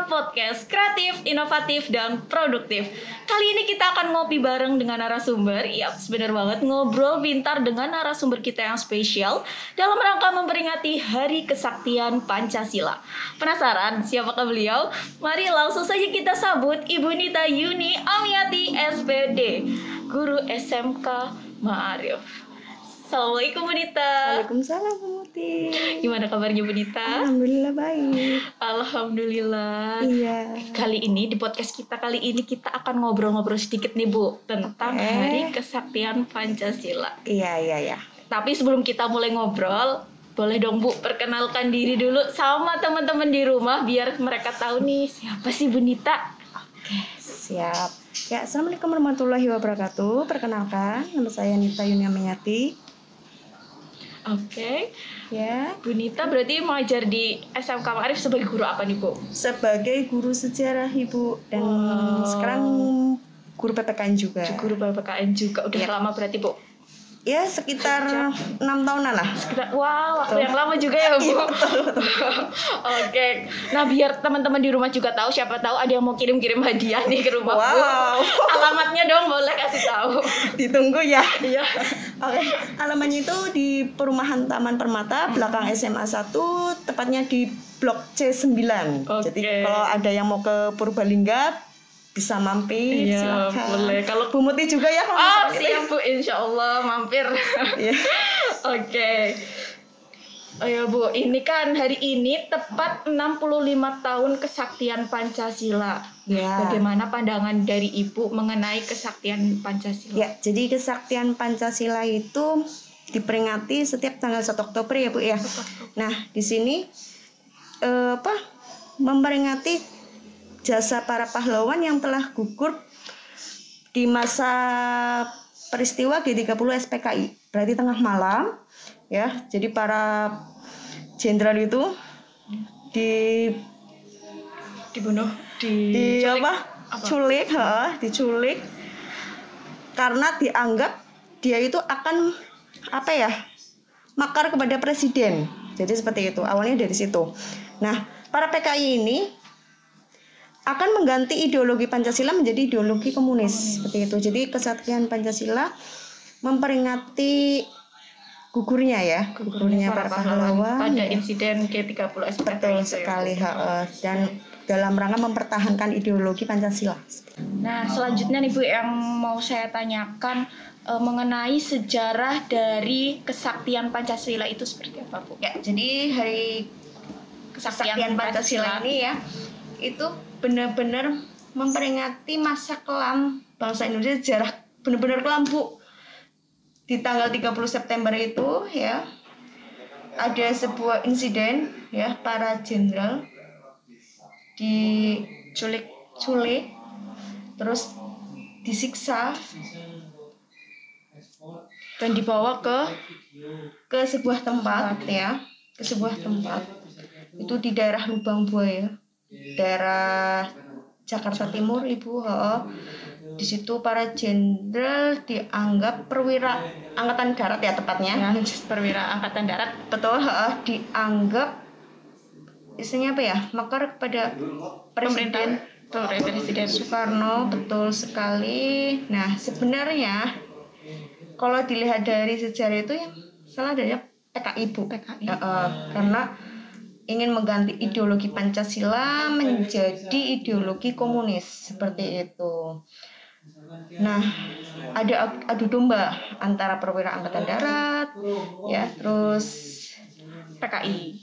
Wisma Podcast, kreatif, inovatif, dan produktif. Kali ini kita akan ngopi bareng dengan narasumber. Yap, bener banget, ngobrol pintar dengan narasumber kita yang spesial dalam rangka memperingati Hari Kesaktian Pancasila. Penasaran siapakah beliau? Mari langsung saja kita sambut Ibu Nita Yuni Amiati SPD, Guru SMK Ma'arif. Assalamualaikum Bu Nita. Waalaikumsalam Bu Muti. Gimana kabarnya Bu Nita? Alhamdulillah baik. Alhamdulillah. Iya. Kali ini di podcast kita kita akan ngobrol-ngobrol sedikit nih Bu tentang Hari Kesaktian Pancasila. Iya. Tapi sebelum kita mulai ngobrol, boleh dong Bu perkenalkan diri dulu sama teman-teman di rumah biar mereka tahu nih siapa sih Bu Nita. Oke, siap. Ya, Assalamualaikum warahmatullahi wabarakatuh. Perkenalkan, nama saya Nita Yuni Amiati. Oke. Ya. Bu Nita berarti mengajar di SMK Ma'arif sebagai guru apa nih Bu? Sebagai guru sejarah Ibu dan sekarang guru PPKN juga. Guru PPKN juga. Udah lama berarti Bu? Ya, sekitar 6 tahunan lah. Waktu yang lama juga ya Bu. Oke. Nah, biar teman-teman di rumah juga tahu, siapa tahu ada yang mau kirim-kirim hadiah nih ke rumah Bu. Alamatnya dong boleh kasih tahu. Ditunggu ya. Iya. Oke. Alamatnya itu di Perumahan Taman Permata, belakang SMA 1, tepatnya di Blok C9. Jadi kalau ada yang mau ke Purbalingga bisa mampir, silakan. Boleh. Kalau Bu Muti juga ya. Siap Bu, insya Allah mampir. Iya. Oke. Oh ya Bu, ini kan hari ini tepat 65 tahun kesaktian Pancasila. Ya. Bagaimana pandangan dari Ibu mengenai kesaktian Pancasila? Ya, jadi kesaktian Pancasila itu diperingati setiap tanggal 1 Oktober ya Bu ya. Nah, di sini memperingati jasa para pahlawan yang telah gugur di masa peristiwa G30 SPKI. Berarti tengah malam ya. Jadi para jenderal itu dibunuh, diculik karena dianggap dia itu akan makar kepada presiden. Jadi seperti itu. Awalnya dari situ. Nah, para PKI ini akan mengganti ideologi Pancasila menjadi ideologi komunis. Seperti itu. Jadi kesaktian Pancasila memperingati gugurnya para pahlawan pada insiden G30 SPKI. Betul sekali. Dan dalam rangka mempertahankan ideologi Pancasila. Nah, selanjutnya nih Bu yang mau saya tanyakan mengenai sejarah dari kesaktian Pancasila itu seperti apa Bu? Ya, jadi hari kesaktian Pancasila ini ya itu benar-benar memperingati masa kelam bangsa Indonesia, sejarah benar-benar kelam Bu. Di tanggal 30 September itu ya ada sebuah insiden ya, para jenderal diculik terus disiksa dan dibawa ke sebuah tempat itu di daerah Lubang Buaya, daerah Jakarta Timur Ibu. Di situ para jenderal dianggap perwira angkatan darat ya tepatnya. Perwira angkatan darat. Betul, dianggap istilahnya apa ya? Makar kepada Presiden Soekarno. Betul sekali. Nah, sebenarnya kalau dilihat dari sejarah itu yang salah dari PKI Bu. Karena ingin mengganti ideologi Pancasila menjadi ideologi komunis seperti itu. Nah, ada adu domba antara perwira angkatan darat, ya, terus PKI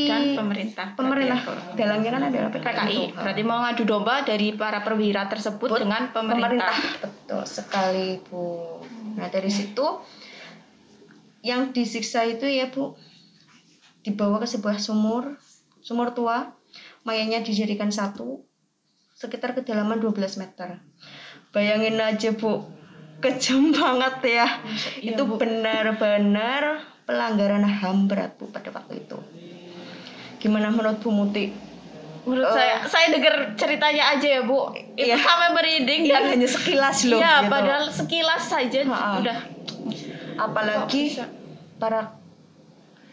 dan pemerintah. Dalangnya kan adalah PKI. Berarti mau ngadu domba dari para perwira tersebut dengan pemerintah. Betul sekali Bu. Nah, dari situ yang disiksa itu ya Bu, dibawa ke sebuah sumur tua, mayatnya dijadikan satu, sekitar kedalaman 12 meter. Bayangin aja Bu, kejam banget ya. Itu Bu, benar-benar pelanggaran HAM berat Bu pada waktu itu. Gimana menurut Bu Muti? Menurut saya dengar ceritanya aja ya Bu, itu sampai merinding dan hanya sekilas loh. Iya, gitu. Padahal sekilas saja udah. Apalagi para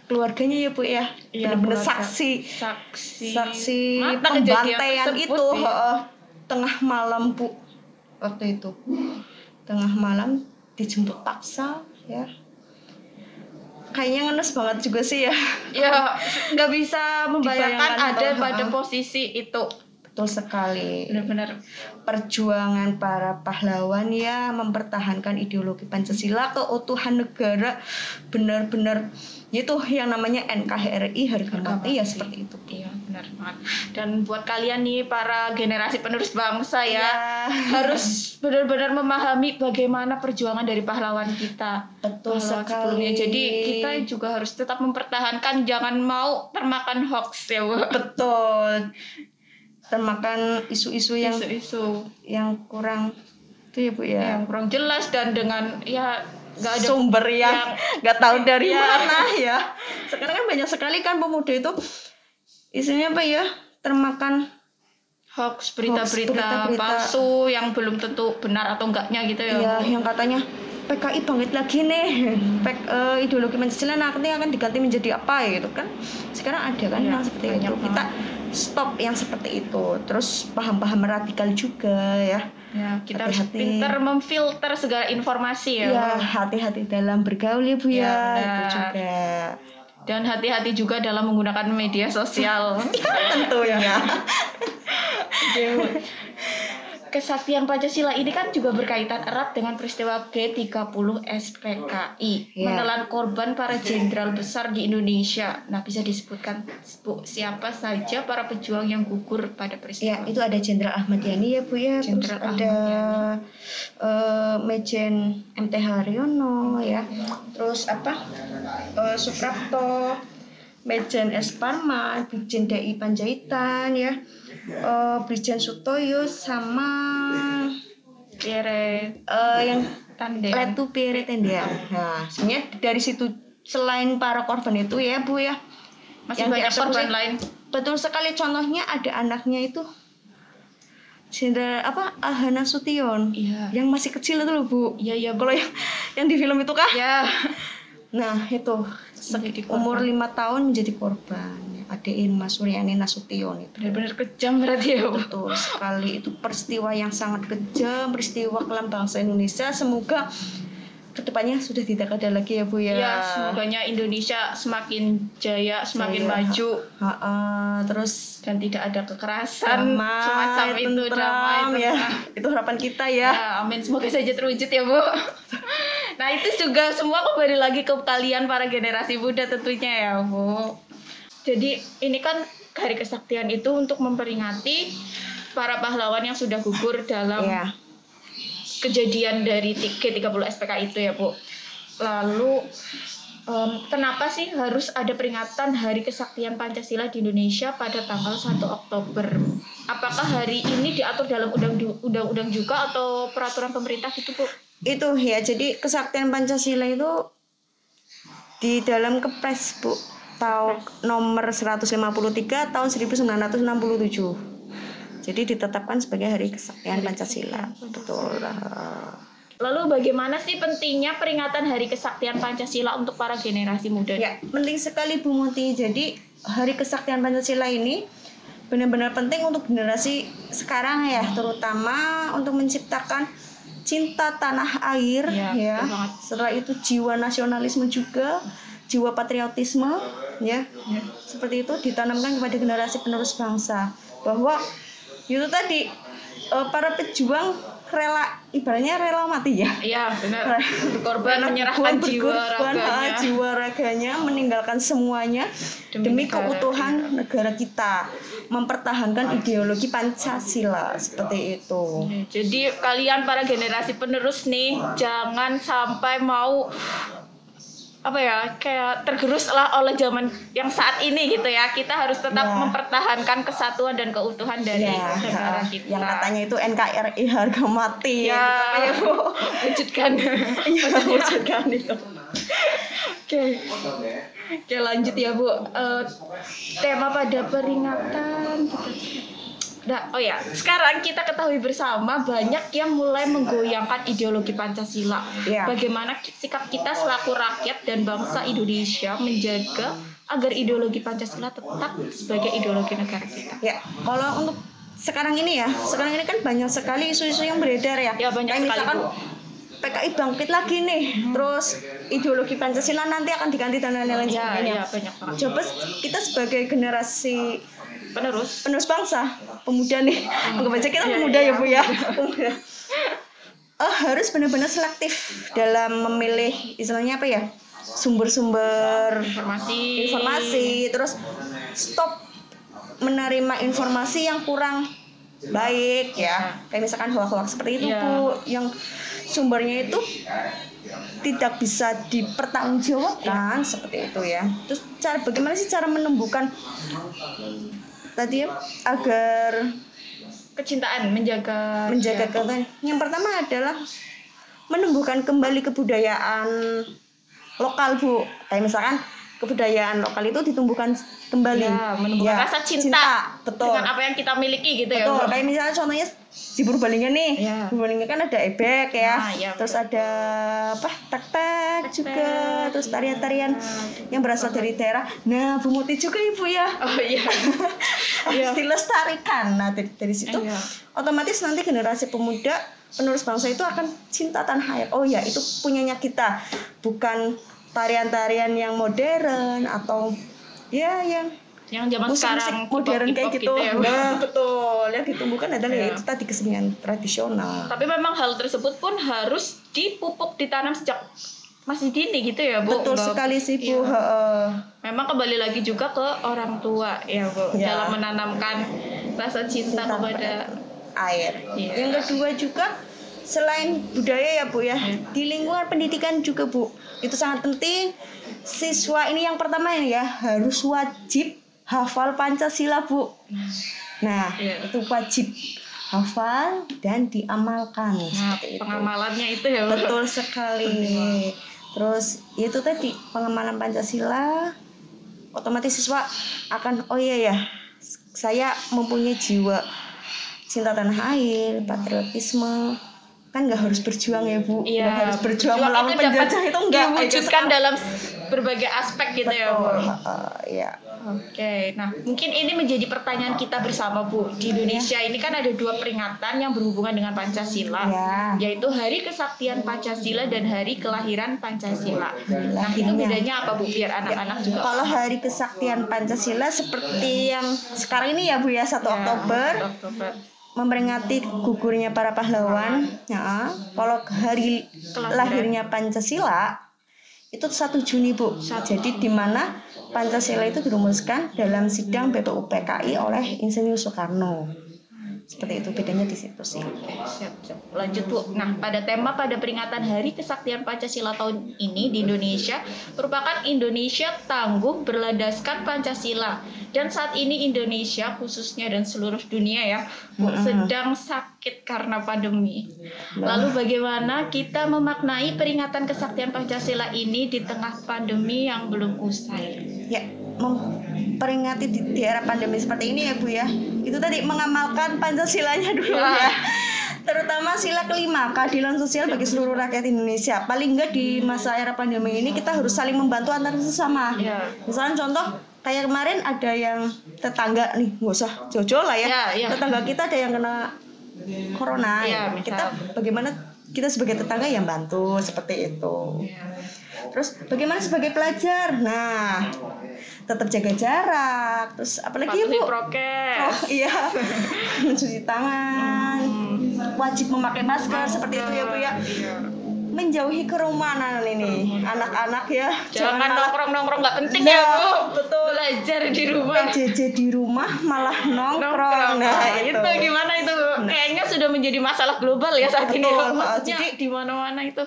keluarganya ya Bu ya. Iya, Benar-benar keluarga. saksi Mata kejadian pembantaian tersebut, itu ya. tengah malam Bu. Waktu itu tengah malam dijemput paksa ya. Kayaknya ngenes banget juga sih ya. Ya, nggak bisa membayangkan Dibayangkan ada tuh, pada posisi itu. Betul sekali. Benar-benar. Perjuangan para pahlawan ya mempertahankan ideologi Pancasila, keutuhan negara, benar-benar itu yang namanya NKRI harga mati ya seperti itu. Iya, benar banget. Dan buat kalian nih para generasi penerus bangsa ya, Ya. harus benar-benar memahami bagaimana perjuangan dari pahlawan kita. Betul Pahlawan sekali. sebelumnya. Jadi kita juga harus tetap mempertahankan, jangan mau termakan hoax ya, Bu. Betul. Termakan isu-isu yang Isu-isu kurang itu ya Bu ya. yang kurang jelas dan dengan ya nggak ada sumber yang nggak tahu dari ya. mana ya. Sekarang kan banyak sekali kan pemuda itu isinya apa ya, termakan hoax, berita-berita berita-berita. palsu yang belum tentu benar atau enggaknya gitu ya. ya yang katanya PKI bangkit lagi nih, ideologi Pancasila nanti akan diganti menjadi apa gitu kan. Sekarang ada kan Ya, yang seperti banyak itu. Kita stop yang seperti itu. Terus paham-paham radikal juga ya. Ya, kita harus Hati-hati. pintar memfilter segala informasi ya. Ya, hati-hati dalam bergaul ya Bu Ya, ya. benar. Itu juga. Dan hati-hati juga dalam menggunakan media sosial. Tentunya. Kesaktian Pancasila ini kan juga berkaitan erat dengan peristiwa G30 SPKI, Ya. menelan korban para jenderal besar di Indonesia. Nah, bisa disebutkan Bu, siapa saja para pejuang yang gugur pada Ya, peristiwa? itu ada Jenderal Ahmad Yani ya Bu ya. Terus Jenderal ada Mejen MT Haryono ya. Terus apa? Suprapto, Mejen S Parman, Brigjen DI Panjaitan ya. Brigjen Sutoyo sama Pierre yang Tandem. Letu Pierre Tendian. Nah, sebenarnya dari situ selain para korban itu ya Bu ya. Masih yang banyak dieksekusi. korban lain. Betul sekali, contohnya ada anaknya itu Jenderal Ahana Sution. Iya. Yang masih kecil itu loh Bu. Iya, iya, Bu. Kalau yang di film itu kah? Ya. Nah, itu Menjadi korban. umur 5 tahun menjadi korban. Adik Mas Suryani Nasution itu. Benar-benar kejam berarti ya, Bu. Betul sekali, itu peristiwa yang sangat kejam, peristiwa kelam bangsa Indonesia. Semoga kedepannya sudah tidak ada lagi ya Bu ya. Ya, semoganya Indonesia semakin jaya, semakin Jaya. maju Terus dan tidak ada kekerasan damai, semacam itu, tentram, damai, ya. tentram. Itu harapan kita ya. Ya, amin, semoga saja terwujud ya, Bu. Nah, itu juga semua kembali lagi ke kalian para generasi muda tentunya ya, Bu. Jadi ini kan hari kesaktian itu untuk memperingati para pahlawan yang sudah gugur dalam Iya. kejadian dari G30 SPK itu ya, Bu. Lalu kenapa sih harus ada peringatan Hari Kesaktian Pancasila di Indonesia pada tanggal 1 Oktober? Apakah hari ini diatur dalam undang-undang juga atau peraturan pemerintah gitu, Bu? Itu ya, jadi kesaktian Pancasila itu di dalam Kepres Bu, tahun nomor 153 tahun 1967. Jadi ditetapkan sebagai Hari Kesaktian Pancasila. Betul. Lalu bagaimana sih pentingnya peringatan Hari Kesaktian Pancasila untuk para generasi muda? Ya, penting sekali Bu Muti. Jadi Hari Kesaktian Pancasila ini benar-benar penting untuk generasi sekarang ya, terutama untuk menciptakan cinta tanah air ya. betul banget. Setelah itu jiwa nasionalisme juga, jiwa patriotisme ya. Seperti itu ditanamkan kepada generasi penerus bangsa, bahwa itu tadi para pejuang rela, ibaratnya rela mati ya. Iya, benar. Berkorban, menyerahkan jiwa raganya, meninggalkan semuanya demi negara, keutuhan negara kita, mempertahankan ideologi Pancasila seperti itu. Jadi kalian para generasi penerus nih jangan sampai mau kayak tergerus lah oleh zaman yang saat ini gitu ya. Kita harus tetap mempertahankan kesatuan dan keutuhan dari negara kita. Yang katanya itu NKRI harga mati. Ya, Bu, wujudkan. Wujudkan itu. Oke, lanjut ya, Bu. Tema pada peringatan Nah, oh ya, sekarang kita ketahui bersama banyak yang mulai menggoyangkan ideologi Pancasila. Ya. Bagaimana sikap kita selaku rakyat dan bangsa Indonesia menjaga agar ideologi Pancasila tetap sebagai ideologi negara kita. Ya, kalau untuk sekarang ini kan banyak sekali isu-isu yang beredar ya. Ya, banyak Kayak sekali, misalkan Bu. PKI bangkit lagi nih, terus ideologi Pancasila nanti akan diganti dan lain-lain sebagainya. Ya, banyak banget. Coba kita sebagai generasi Penerus. bangsa, pemuda nih, anggap aja kita pemuda ya Bu ya, pemuda. Harus benar-benar selektif dalam memilih istilahnya apa ya, sumber-sumber informasi, terus stop menerima informasi yang kurang baik ya, kayak misalkan hoax-hoax seperti itu Bu, yang sumbernya itu tidak bisa dipertanggungjawabkan seperti itu ya. Terus bagaimana sih cara menumbuhkan tadi ya, agar Kecintaan, menjaga kecintaan. Yang pertama adalah menumbuhkan kembali kebudayaan lokal Bu. Kayak misalkan kebudayaan lokal itu ditumbuhkan kembali. Ya, menumbuhkan rasa cinta. Betul. Dengan apa yang kita miliki gitu. Betul. Ya. Kayak misalnya contohnya di Purbalingga nih. Ya. Purbalingga kan ada ebek ya. Nah, ya, terus ada apa? Tek-tek juga. Terus tarian-tarian yang berasal dari daerah. Nah, Bumuti juga Ibu ya. Oh iya. Harus dilestarikan. Nah, dari situ otomatis nanti generasi pemuda penerus bangsa itu akan cinta tanah air. Oh ya, itu punyanya kita. Bukan tarian-tarian yang modern atau ya yang zaman sekarang modern kayak gitu. ya. Nah, betul. Yang ditumbuhkan adalah Ya. itu tadi kesenian tradisional. Tapi memang hal tersebut pun harus dipupuk, ditanam sejak masih dini gitu ya Bu. Betul sekali sih Bu. Iya. Memang kembali lagi juga ke orang tua ya Bu, Ya. dalam menanamkan rasa cinta kepada air. Iya. Yang kedua juga selain budaya ya Bu ya, di lingkungan pendidikan juga Bu, itu sangat penting. Siswa ini yang pertama ya harus wajib hafal Pancasila Bu. Nah, itu wajib hafal dan diamalkan. Nah, pengamalannya itu ya Bu. Betul sekali. Terus itu tadi pengamalan Pancasila, otomatis siswa akan oh iya ya, saya mempunyai jiwa cinta tanah air, patriotisme. Kan nggak harus berjuang ya Bu, nggak harus berjuang melawan penjajah itu enggak diwujudkan dalam berbagai aspek gitu. Betul. Ya Bu. Ya. Oke, nah mungkin ini menjadi pertanyaan kita bersama Bu. Di Indonesia ini kan ada 2 peringatan yang berhubungan dengan Pancasila, yaitu Hari Kesaktian Pancasila dan Hari Kelahiran Pancasila. Nah itu bedanya apa Bu? Biar anak-anak juga. Kalau Hari Kesaktian Pancasila seperti yang sekarang ini ya Bu ya, 1 Oktober. Memperingati gugurnya para pahlawan. Ya. Kalau hari lahirnya Pancasila itu 1 Juni Bu. Jadi di mana Pancasila itu dirumuskan dalam sidang BPUPKI oleh Insinyur Soekarno. Seperti itu bedanya di situ sih. Siap. Lanjut Bu. Nah, pada peringatan Hari Kesaktian Pancasila tahun ini di Indonesia merupakan Indonesia tangguh berlandaskan Pancasila. Dan saat ini Indonesia khususnya dan seluruh dunia ya Bu, sedang sakit karena pandemi. Lalu bagaimana kita memaknai peringatan kesaktian Pancasila ini di tengah pandemi yang belum usai? Ya, memperingati di era pandemi seperti ini ya Bu ya, itu tadi mengamalkan Pancasilanya dulu ya. Terutama sila kelima, keadilan sosial bagi seluruh rakyat Indonesia. Paling enggak di masa era pandemi ini kita harus saling membantu antar sesama. Misalnya contoh kayak kemarin ada yang tetangga nih, nggak usah jauh-jauh lah ya. Tetangga kita ada yang kena corona. Kita bagaimana kita sebagai tetangga yang bantu seperti itu. Terus bagaimana sebagai pelajar? Nah, tetap jaga jarak. Terus apalagi Bu? Prokes. Oh iya, mencuci tangan, wajib memakai masker seperti itu ya Bu ya. Menjauhi kerumunan ini anak-anak ya. Jangan nongkrong nggak penting ya Bu. Betul. Belajar di rumah. PJJ di rumah malah nongkrong. Nah itu gimana itu? Kayaknya sudah menjadi masalah global ya saat ini. Jadi di mana-mana itu.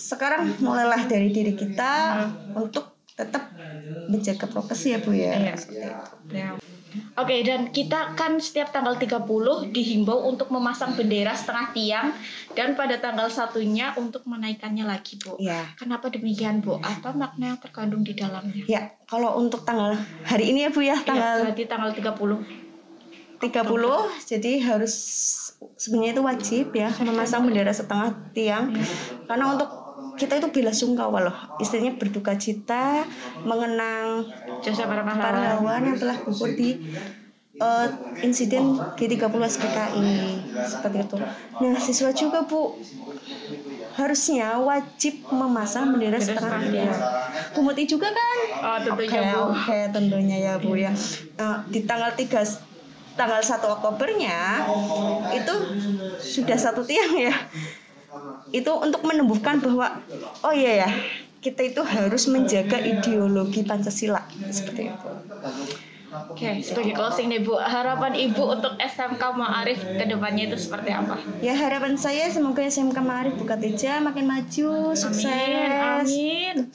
Sekarang mulailah dari diri kita untuk tetap menjaga prokes ya Bu ya. Oke, dan kita kan setiap tanggal 30 dihimbau untuk memasang bendera setengah tiang dan pada tanggal 1-nya untuk menaikkannya lagi Bu. Kenapa demikian Bu? Apa makna yang terkandung di dalamnya? Ya, kalau untuk tanggal hari ini ya Bu ya, berarti tanggal 30 30, jadi harus sebenarnya itu wajib ya memasang bendera setengah tiang, karena untuk kita itu bela sungkawa loh, istilahnya berduka cita mengenang Jasa para pahlawan. pahlawan yang telah gugur di insiden G30 SPKI seperti itu. Nah, siswa juga Bu harusnya wajib memasang bendera setengah tiang. Pemutih juga kan? Oh, tentunya Bu. Oke, tentunya ya Bu ya. Di tanggal 1 Oktobernya itu sudah satu tiang ya. Itu untuk menumbuhkan bahwa oh iya ya, kita itu harus menjaga ideologi Pancasila seperti itu. Oke, sebagai closing nih Bu, harapan Ibu untuk SMK Ma'arif ke depannya itu seperti apa? Ya, harapan saya semoga SMK Ma'arif Buka Teja makin maju, sukses. Amin.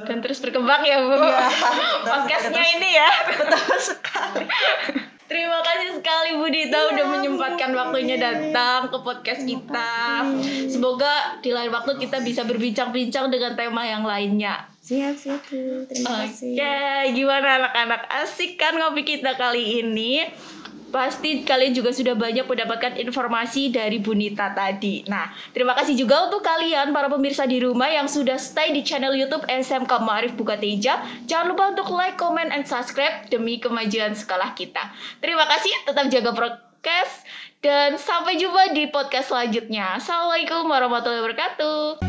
Dan terus berkembang ya Bu. Ya, Podcastnya ini ya. betul sekali. Terima kasih sekali Bu Dita udah menyempatkan waktunya datang ke podcast kita. Semoga di lain waktu kita bisa berbincang-bincang dengan tema yang lainnya. Siap Bu. Terima kasih. Oke, gimana anak-anak? Asik kan ngopi kita kali ini? Pasti kalian juga sudah banyak mendapatkan informasi dari Bu Nita tadi. Nah, terima kasih juga untuk kalian para pemirsa di rumah yang sudah stay di channel YouTube SMK Ma'arif Buka Teja. Jangan lupa untuk like, comment, and subscribe demi kemajuan sekolah kita. Terima kasih, tetap jaga prokes, dan sampai jumpa di podcast selanjutnya. Assalamualaikum warahmatullahi wabarakatuh.